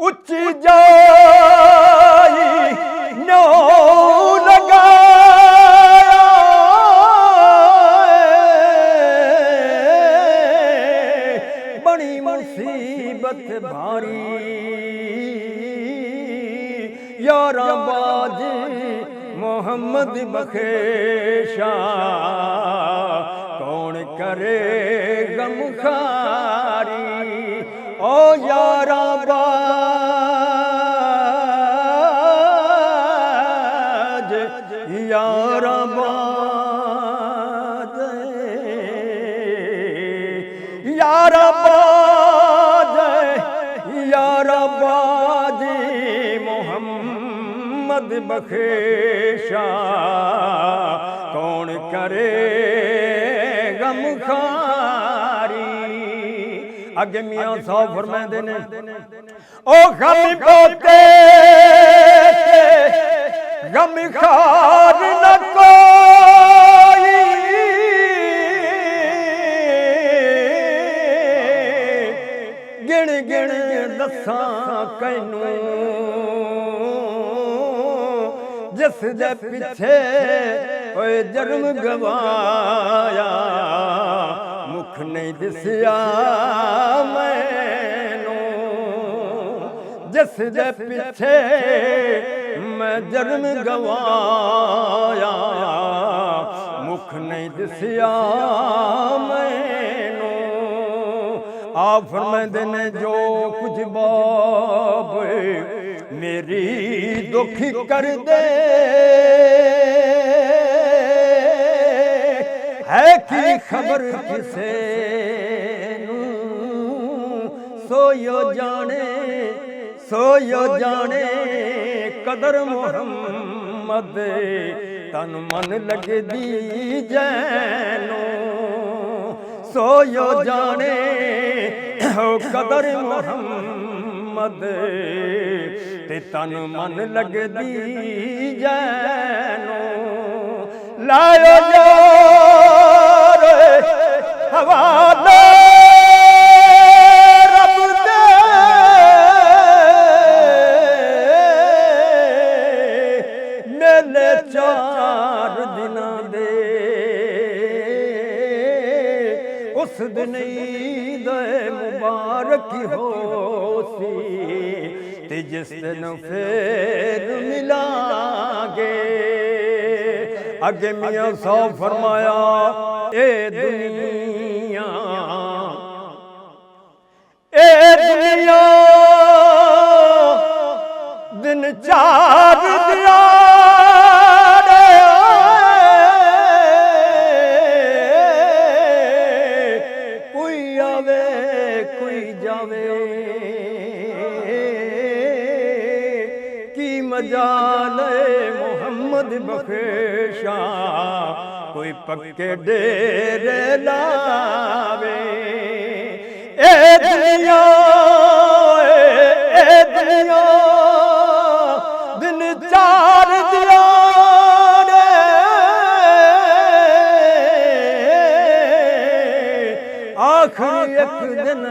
उच्ची जाई नो लगाया बड़ी मुसीबत भारी यारा बाज मोहम्मद बखेशा कौन करे गमखारी ओ यारा बाज यारा बाज यारा बाज यारा बाज मोहम्मद बखेशा कौन करे गमखारी अगे मियां साहब फरमाते ने ओ गम पोते गम खार न कोई गिण गिण दसां कैनू जिस दे पिछे ओए जन्म गवाया मुख नहीं दिसिया मैनू जिस दे पिछे मैं जन्म गवाया मुख नहीं दिसिया मैनू आप फरमाते ने जो कुछ बाप मेरी दुखी कर दे है कि खबर किसे सोयो जाने कदर मोहम्मद तन मन लग दी जैनो सोयो जाने कदर मोहम्मद ते तन मन लग दी जैनो लायो जोर हवाले रब दे मेले 4 दिनां दे उस दिन ईद मुबारक हो सी ते जिस दिन फिर मिलांगे अगे मियां साहब फरमाया ए दुनिया दिन 4 दिया कोई आवे कोई जावे की मजाल मोहम्मद बखेशा कोई पक्के डेरे लावे ए दुनिया दिन 4 दिया आखिर एक दिन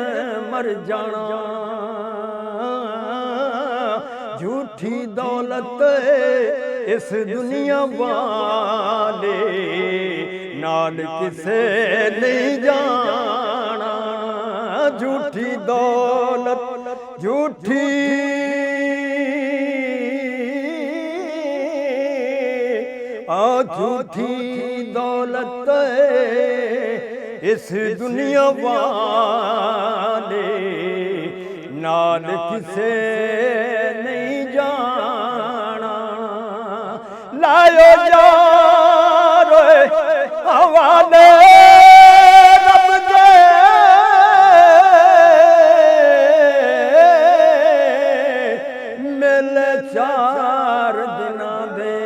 मर जाना झूठी दौलत इस दुनिया वाले नाल किसे नहीं जाना झूठी दौलत झूठी झूठी दौलत इस दुनिया वाले नाल किसे नहीं जाना लायो यार हवाले रब दे मेले 4 दिनां दे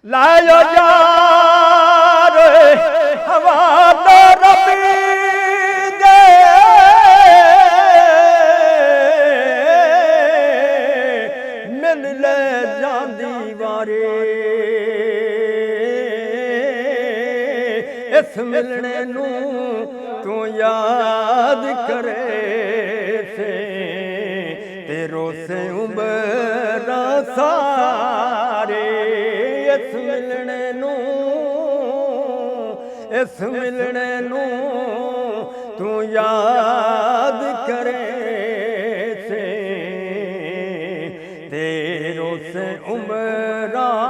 लायो यार हवाले रब दे मिल ले जांदी वारे इस मिलने नू तू याद करे ਸੇ ਉਮਰਾਂ ਸਾਰੇ ਇਸ ਮਿਲਣੇ ਨੂੰ ਤੂੰ ਯਾਦ ਕਰੇ ਸੇ ਤੇਰੋ ਸੇ ਉਮਰਾਂ